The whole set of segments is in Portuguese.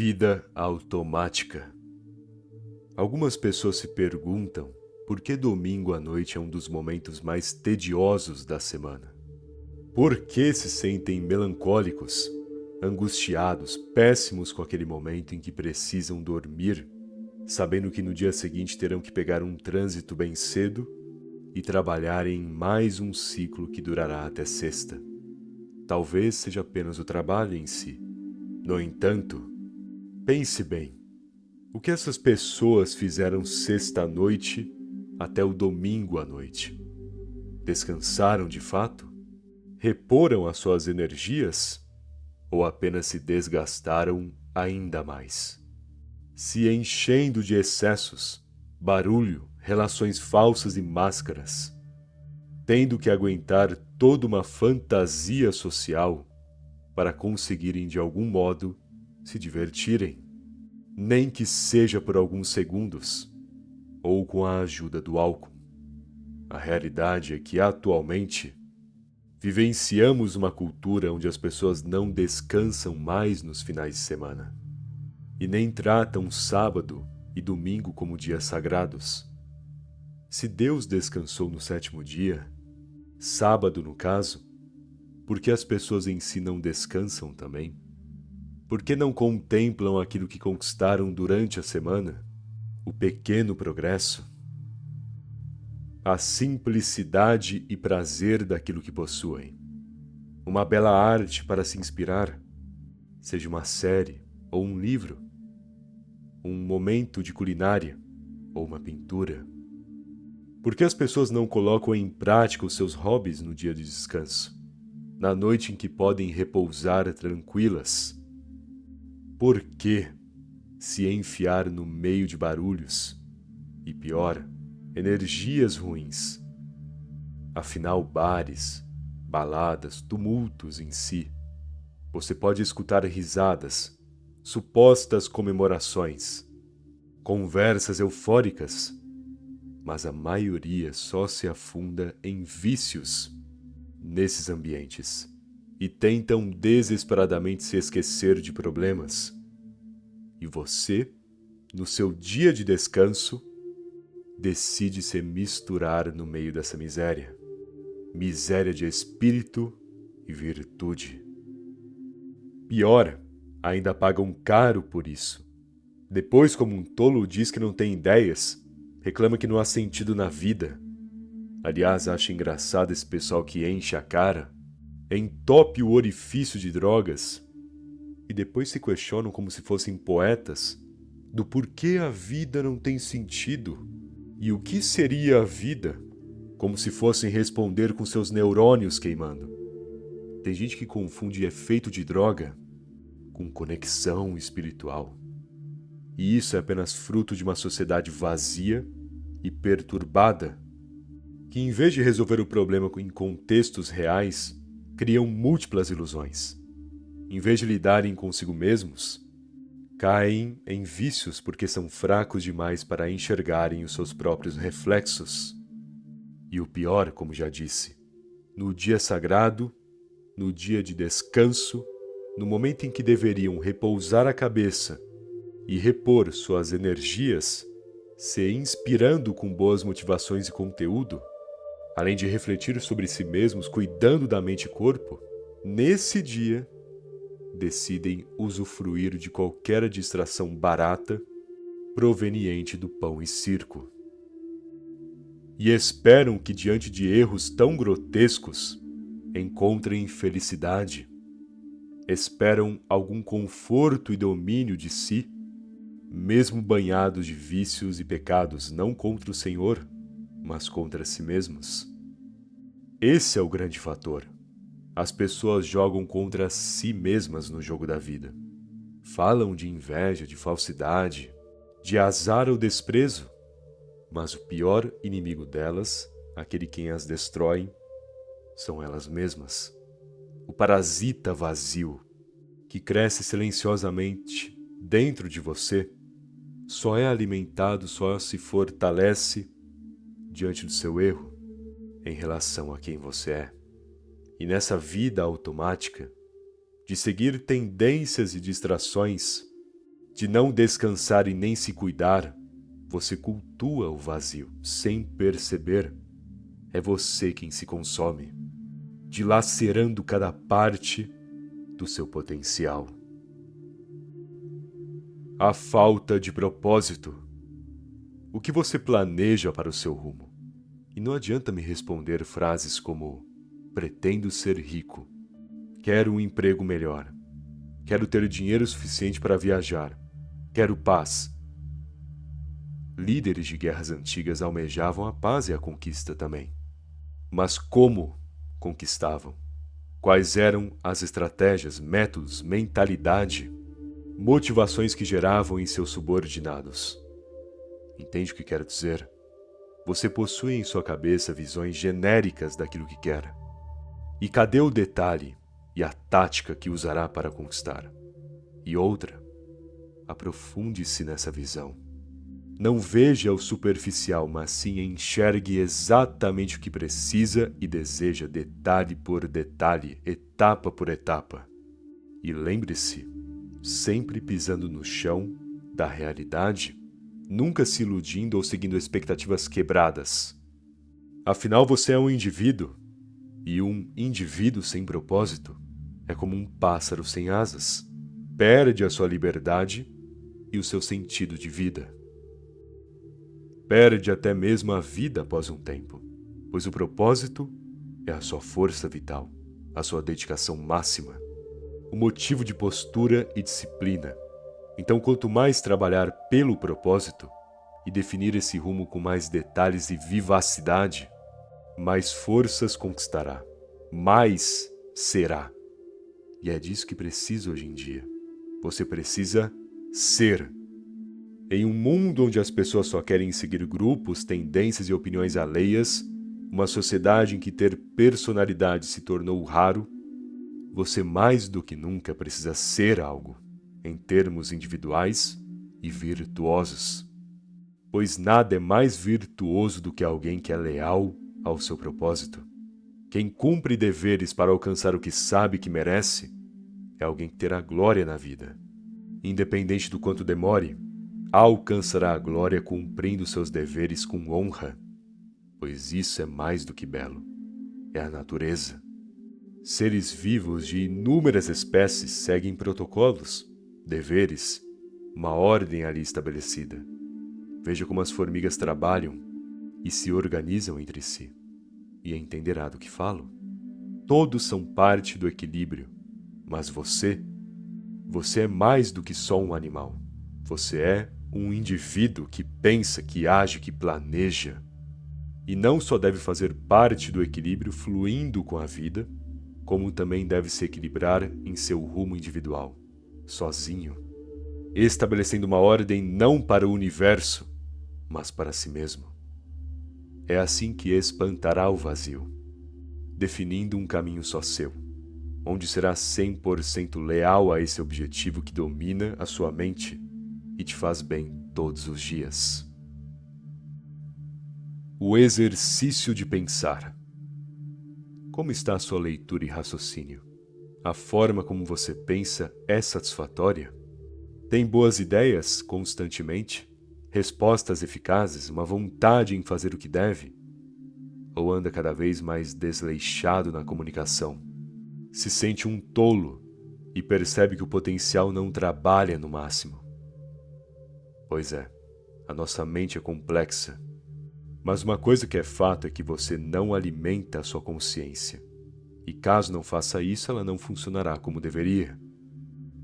Vida automática. Algumas pessoas se perguntam por que domingo à noite é um dos momentos mais tediosos da semana. Por que se sentem melancólicos, angustiados, péssimos com aquele momento em que precisam dormir, sabendo que no dia seguinte terão que pegar um trânsito bem cedo e trabalhar em mais um ciclo que durará até sexta. Talvez seja apenas o trabalho em si. No entanto, pense bem, o que essas pessoas fizeram sexta à noite até o domingo à noite? Descansaram de fato? Reporam as suas energias? Ou apenas se desgastaram ainda mais? Se enchendo de excessos, barulho, relações falsas e máscaras, tendo que aguentar toda uma fantasia social para conseguirem de algum modo se divertirem, nem que seja por alguns segundos, ou com a ajuda do álcool. A realidade é que, atualmente, vivenciamos uma cultura onde as pessoas não descansam mais nos finais de semana, e nem tratam sábado e domingo como dias sagrados. Se Deus descansou no sétimo dia, sábado no caso, por que as pessoas em si não descansam também? Por que não contemplam aquilo que conquistaram durante a semana? O pequeno progresso? A simplicidade e prazer daquilo que possuem? Uma bela arte para se inspirar? Seja uma série ou um livro? Um momento de culinária ou uma pintura? Por que as pessoas não colocam em prática os seus hobbies no dia de descanso? Na noite em que podem repousar tranquilas? Por que se enfiar no meio de barulhos e, pior, energias ruins? Afinal, bares, baladas, tumultos em si. Você pode escutar risadas, supostas comemorações, conversas eufóricas, mas a maioria só se afunda em vícios nesses ambientes e tentam desesperadamente se esquecer de problemas. E você, no seu dia de descanso, decide se misturar no meio dessa miséria. Miséria de espírito e virtude. Pior, ainda pagam caro por isso. Depois, como um tolo, diz que não tem ideias, reclama que não há sentido na vida. Aliás, acho engraçado esse pessoal que enche a cara, entope o orifício de drogas e depois se questionam como se fossem poetas do porquê a vida não tem sentido e o que seria a vida, como se fossem responder com seus neurônios queimando. Tem gente que confunde efeito de droga com conexão espiritual. E isso é apenas fruto de uma sociedade vazia e perturbada, que em vez de resolver o problema em contextos reais, criam múltiplas ilusões. Em vez de lidarem consigo mesmos, caem em vícios porque são fracos demais para enxergarem os seus próprios reflexos. E o pior, como já disse, no dia sagrado, no dia de descanso, no momento em que deveriam repousar a cabeça e repor suas energias, se inspirando com boas motivações e conteúdo, além de refletir sobre si mesmos, cuidando da mente e corpo, nesse dia decidem usufruir de qualquer distração barata proveniente do pão e circo. E esperam que, diante de erros tão grotescos, encontrem felicidade. Esperam algum conforto e domínio de si, mesmo banhados de vícios e pecados, não contra o Senhor, mas contra si mesmos. Esse é o grande fator. As pessoas jogam contra si mesmas no jogo da vida. Falam de inveja, de falsidade, de azar ou desprezo, mas o pior inimigo delas, aquele quem as destrói, são elas mesmas. O parasita vazio, que cresce silenciosamente dentro de você, só é alimentado, só se fortalece diante do seu erro em relação a quem você é. E nessa vida automática, de seguir tendências e distrações, de não descansar e nem se cuidar, você cultua o vazio sem perceber. É você quem se consome, dilacerando cada parte do seu potencial. A falta de propósito. O que você planeja para o seu rumo? E não adianta me responder frases como: pretendo ser rico, quero um emprego melhor, quero ter dinheiro suficiente para viajar, quero paz. Líderes de guerras antigas almejavam a paz e a conquista também. Mas como conquistavam? Quais eram as estratégias, métodos, mentalidade, motivações que geravam em seus subordinados? Entende o que quero dizer? Você possui em sua cabeça visões genéricas daquilo que quer. E cadê o detalhe e a tática que usará para conquistar? E outra, aprofunde-se nessa visão. Não veja o superficial, mas sim enxergue exatamente o que precisa e deseja, detalhe por detalhe, etapa por etapa. E lembre-se, sempre pisando no chão da realidade, nunca se iludindo ou seguindo expectativas quebradas. Afinal, você é um indivíduo, e um indivíduo sem propósito é como um pássaro sem asas. Perde a sua liberdade e o seu sentido de vida. Perde até mesmo a vida após um tempo, pois o propósito é a sua força vital, a sua dedicação máxima, o motivo de postura e disciplina. Então, quanto mais trabalhar pelo propósito e definir esse rumo com mais detalhes e vivacidade, mais forças conquistará, mais será. E é disso que precisa hoje em dia. Você precisa ser. Em um mundo onde as pessoas só querem seguir grupos, tendências e opiniões alheias, uma sociedade em que ter personalidade se tornou raro, você mais do que nunca precisa ser algo, em termos individuais e virtuosos. Pois nada é mais virtuoso do que alguém que é leal ao seu propósito. Quem cumpre deveres para alcançar o que sabe que merece é alguém que terá glória na vida. Independente do quanto demore, alcançará a glória cumprindo seus deveres com honra, pois isso é mais do que belo. É a natureza. Seres vivos de inúmeras espécies seguem protocolos, deveres, uma ordem ali estabelecida. Veja como as formigas trabalham e se organizam entre si, e entenderá do que falo. Todos são parte do equilíbrio, mas você é mais do que só um animal. Você é um indivíduo que pensa, que age, que planeja. E não só deve fazer parte do equilíbrio fluindo com a vida, como também deve se equilibrar em seu rumo individual, sozinho, estabelecendo uma ordem não para o universo, mas para si mesmo. É assim que espantará o vazio, definindo um caminho só seu, onde será 100% leal a esse objetivo que domina a sua mente e te faz bem todos os dias. O exercício de pensar. Como está a sua leitura e raciocínio? A forma como você pensa é satisfatória? Tem boas ideias constantemente? Respostas eficazes? Uma vontade em fazer o que deve? Ou anda cada vez mais desleixado na comunicação? Se sente um tolo e percebe que o potencial não trabalha no máximo? Pois é, a nossa mente é complexa. Mas uma coisa que é fato é que você não alimenta a sua consciência. E caso não faça isso, ela não funcionará como deveria.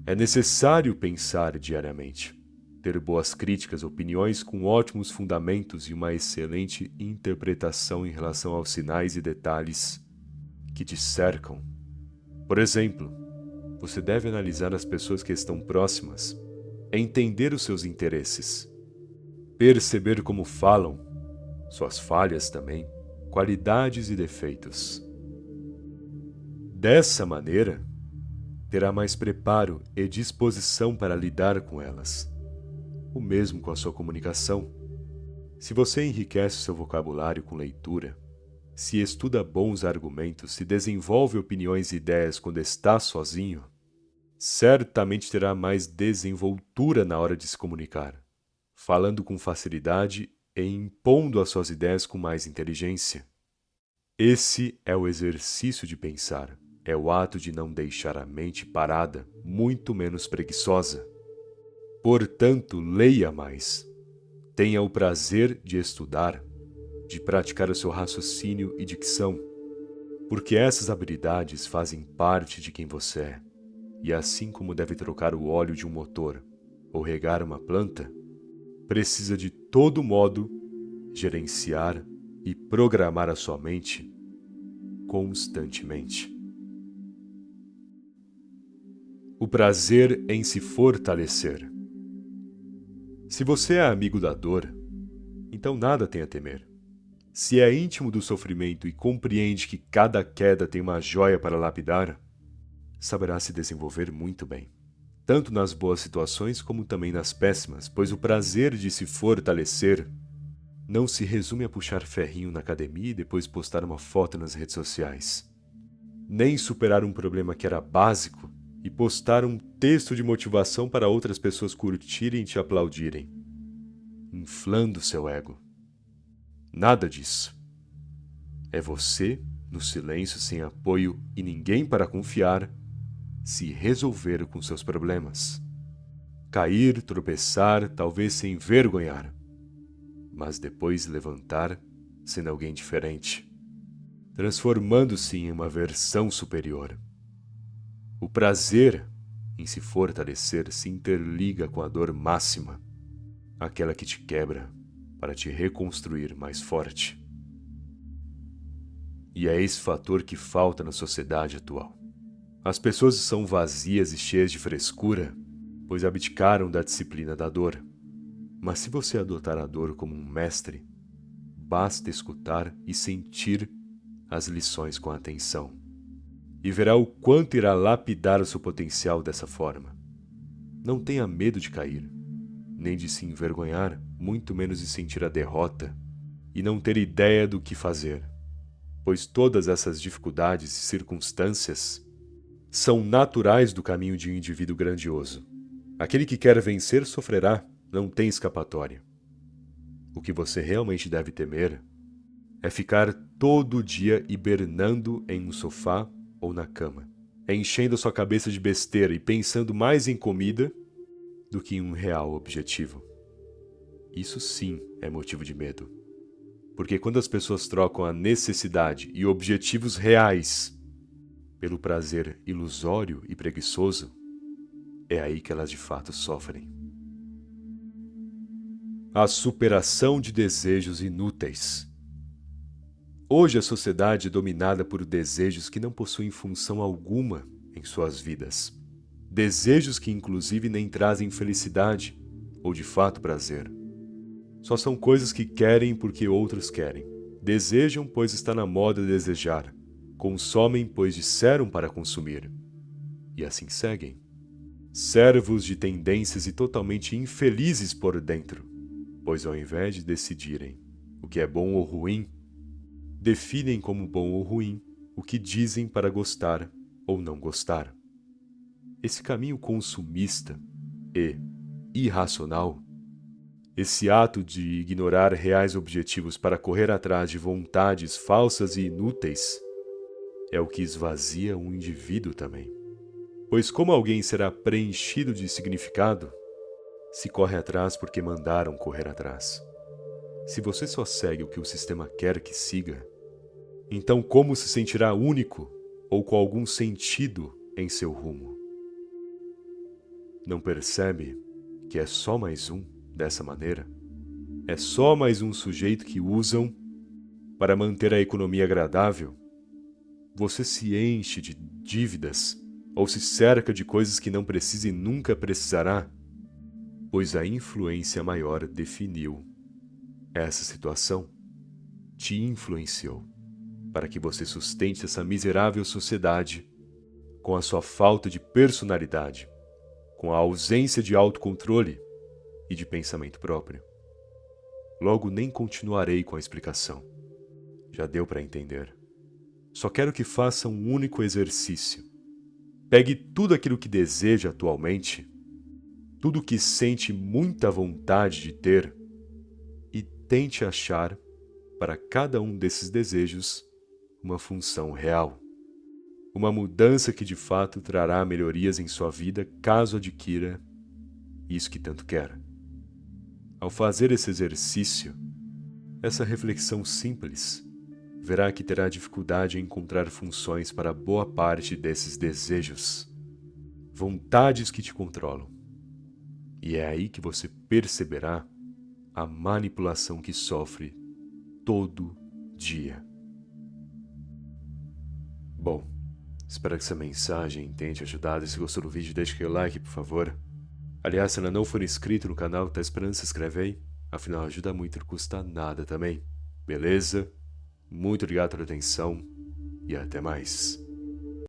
É necessário pensar diariamente, ter boas críticas, opiniões com ótimos fundamentos e uma excelente interpretação em relação aos sinais e detalhes que te cercam. Por exemplo, você deve analisar as pessoas que estão próximas, entender os seus interesses, perceber como falam, suas falhas também, qualidades e defeitos. Dessa maneira, terá mais preparo e disposição para lidar com elas. O mesmo com a sua comunicação. Se você enriquece o seu vocabulário com leitura, se estuda bons argumentos, se desenvolve opiniões e ideias quando está sozinho, certamente terá mais desenvoltura na hora de se comunicar, falando com facilidade e impondo as suas ideias com mais inteligência. Esse é o exercício de pensar, é o ato de não deixar a mente parada, muito menos preguiçosa. Portanto, leia mais. Tenha o prazer de estudar, de praticar o seu raciocínio e dicção, porque essas habilidades fazem parte de quem você é. E assim como deve trocar o óleo de um motor ou regar uma planta, precisa de todo modo gerenciar e programar a sua mente constantemente. O prazer em se fortalecer. Se você é amigo da dor, então nada tem a temer. Se é íntimo do sofrimento e compreende que cada queda tem uma joia para lapidar, saberá se desenvolver muito bem, tanto nas boas situações como também nas péssimas, pois o prazer de se fortalecer não se resume a puxar ferrinho na academia e depois postar uma foto nas redes sociais, nem superar um problema que era básico e postar um texto de motivação para outras pessoas curtirem e te aplaudirem, inflando seu ego. Nada disso. É você, no silêncio, sem apoio e ninguém para confiar, se resolver com seus problemas. Cair, tropeçar, talvez se envergonhar, mas depois levantar sendo alguém diferente, transformando-se em uma versão superior. O prazer em se fortalecer se interliga com a dor máxima, aquela que te quebra para te reconstruir mais forte. E é esse fator que falta na sociedade atual. As pessoas são vazias e cheias de frescura, pois abdicaram da disciplina da dor. Mas se você adotar a dor como um mestre, basta escutar e sentir as lições com atenção, e verá o quanto irá lapidar o seu potencial dessa forma. Não tenha medo de cair, nem de se envergonhar, muito menos de sentir a derrota e não ter ideia do que fazer, pois todas essas dificuldades e circunstâncias são naturais do caminho de um indivíduo grandioso. Aquele que quer vencer sofrerá, não tem escapatória. O que você realmente deve temer é ficar todo dia hibernando em um sofá ou na cama, enchendo a sua cabeça de besteira e pensando mais em comida do que em um real objetivo. Isso sim é motivo de medo, porque quando as pessoas trocam a necessidade e objetivos reais pelo prazer ilusório e preguiçoso, é aí que elas de fato sofrem. A superação de desejos inúteis. Hoje a sociedade é dominada por desejos que não possuem função alguma em suas vidas. Desejos que inclusive nem trazem felicidade ou de fato prazer. Só são coisas que querem porque outros querem. Desejam, pois está na moda desejar. Consomem, pois disseram para consumir. E assim seguem. Servos de tendências e totalmente infelizes por dentro, pois ao invés de decidirem o que é bom ou ruim, definem como bom ou ruim o que dizem para gostar ou não gostar. Esse caminho consumista e irracional, esse ato de ignorar reais objetivos para correr atrás de vontades falsas e inúteis, é o que esvazia um indivíduo também. Pois como alguém será preenchido de significado se corre atrás porque mandaram correr atrás? Se você só segue o que o sistema quer que siga, então como se sentirá único ou com algum sentido em seu rumo? Não percebe que é só mais um dessa maneira? É só mais um sujeito que usam para manter a economia agradável? Você se enche de dívidas ou se cerca de coisas que não precisa e nunca precisará, pois a influência maior definiu essa situação, te influenciou para que você sustente essa miserável sociedade com a sua falta de personalidade, com a ausência de autocontrole e de pensamento próprio. Logo, nem continuarei com a explicação. Já deu para entender. Só quero que faça um único exercício. Pegue tudo aquilo que deseja atualmente, tudo que sente muita vontade de ter, e tente achar, para cada um desses desejos, uma função real. Uma mudança que de fato trará melhorias em sua vida caso adquira isso que tanto quer. Ao fazer esse exercício, essa reflexão simples, verá que terá dificuldade em encontrar funções para boa parte desses desejos, vontades que te controlam. E é aí que você perceberá a manipulação que sofre todo dia. Bom, espero que essa mensagem tenha te ajudado. E se gostou do vídeo, deixe aquele like, por favor. Aliás, se ainda não for inscrito no canal, tá esperando, se inscreve aí. Afinal, ajuda muito, não custa nada também. Beleza? Muito obrigado pela atenção e até mais.